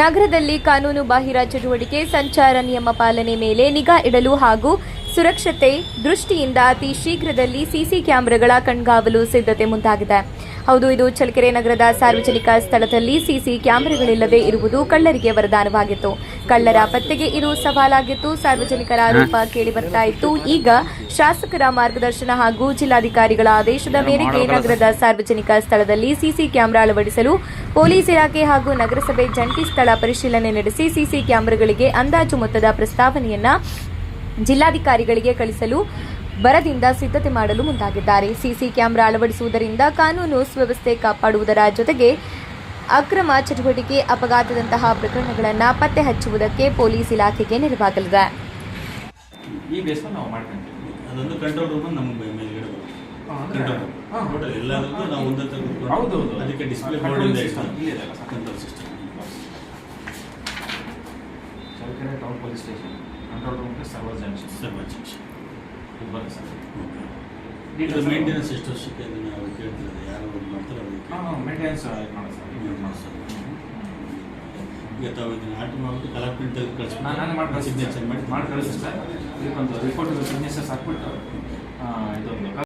ನಗರದಲ್ಲಿ ಕಾನೂನು ಬಾಹಿರ ಚಟುವಟಿಕೆ ಸಂಚಾರ ನಿಯಮ ಪಾಲನೆ ಮೇಲೆ ನಿಗಾ ಇಡಲು ಹಾಗೂ ಸುರಕ್ಷತೆ ದೃಷ್ಟಿಯಿಂದ ಅತಿ ಶೀಘ್ರದಲ್ಲಿ ಸಿಸಿ ಕ್ಯಾಮೆರಾಗಳ ಕಣ್ಗಾವಲು ಸಿದ್ಧತೆ ಮುಂದಾಗಿದೆ. ಹೌದು, ಇದು ಚಳ್ಳಕೆರೆ ನಗರದ ಸಾರ್ವಜನಿಕ ಸ್ಥಳದಲ್ಲಿ ಸಿಸಿ ಕ್ಯಾಮೆರಾಗಳಿಲ್ಲದೆ ಇರುವುದು ಕಳ್ಳರಿಗೆ ವರದಾನವಾಗಿತ್ತು. ಕಳ್ಳರ ಪತ್ತೆಗೆ ಇದು ಸವಾಲಾಗಿತ್ತು. ಸಾರ್ವಜನಿಕರ ಆರೋಪ ಕೇಳಿಬರ್ತಾ ಇತ್ತು. ಈಗ ಶಾಸಕರ ಮಾರ್ಗದರ್ಶನ ಹಾಗೂ ಜಿಲ್ಲಾಧಿಕಾರಿಗಳ ಆದೇಶದ ಮೇರೆಗೆ ನಗರದ ಸಾರ್ವಜನಿಕ ಸ್ಥಳದಲ್ಲಿ ಸಿಸಿ ಕ್ಯಾಮೆರಾ ಅಳವಡಿಸಲು ಪೊಲೀಸ್ ಇಲಾಖೆ ಹಾಗೂ ನಗರಸಭೆ ಜಂಟಿ ಸ್ಥಳ ಪರಿಶೀಲನೆ ನಡೆಸಿ ಸಿಸಿ ಕ್ಯಾಮೆರಾಗಳಿಗೆ ಅಂದಾಜು ಮೊತ್ತದ ಪ್ರಸ್ತಾವನೆಯನ್ನ ಜಿಲ್ಲಾಧಿಕಾರಿಗಳಿಗೆ ಕಳಿಸಲು ಬರದಿಂದ ಸಿದ್ಧತೆ ಮಾಡಲು ಮುಂದಾಗಿದ್ದಾರೆ. ಸಿಸಿ ಕ್ಯಾಮೆರಾ ಅಳವಡಿಸುವುದರಿಂದ ಕಾನೂನು ಸುವ್ಯವಸ್ಥೆ ಕಾಪಾಡುವುದರ ಜೊತೆಗೆ ಅಕ್ರಮ ಚಟುವಟಿಕೆ, ಅಪಘಾತದಂತಹ ಪ್ರಕರಣಗಳನ್ನು ಪತ್ತೆ ಹಚ್ಚುವುದಕ್ಕೆ ಪೊಲೀಸ್ ಇಲಾಖೆಗೆ ನೆರವಾಗಲಿದೆ. ಈ ಬೇಸ್ನಲ್ಲಿ ನಾವು ಮಾಡ್ಕೊಂತೀವಿ. ಅದೊಂದು ಕಂಟ್ರೋಲ್ ರೂಮ್ ನಮಗೆ ಮೇಲ್ಗಡೆ ಟೋಟಲ್ ಎಲ್ಲದಕ್ಕೂ ನಾವು ಒಂದೇ ತರ. ಹೌದು, ಅದಕ್ಕೆ ಡಿಸ್ಪ್ಲೇ ಬೋರ್ಡ್ ಇದೆ control system. Challakere town police station control room server junction ಬರುತ್ತೆ ಸರ್. ಇದು ಮೇಂಟೆನೆನ್ಸ್ ಎಷ್ಟು ವರ್ಷಕ್ಕೆ ನಾವು ಕೇಳ್ತಿರೋದು, ಯಾರು ಮಾಡ್ತಾರೆ ಅದಕ್ಕೆ ಮೇಂಟೆನೆನ್ಸ್ ಮಾಡೋದು ಸರ್. ಈಗ ತಾವು ಇದನ್ನು ಆರ್ಟ್ ಮಾಡಿಬಿಟ್ಟು ಕಲರ್ ಪ್ರಿಂಟ್ ತೆಗೆದು ಕಳಿಸ್ಬಿಟ್ಟು ನಾನು ಮಾಡಿ ಸಿಗ್ನೇಚರ್ ಮಾಡಿ ಕಳಿಸಿ ಸರ್. ಇದಕ್ಕೊಂದು ರಿಪೋರ್ಟ್ ಸಿಗ್ನೇಚರ್ಸ್ ಹಾಕ್ಬಿಟ್ಟು ಇದೊಂದು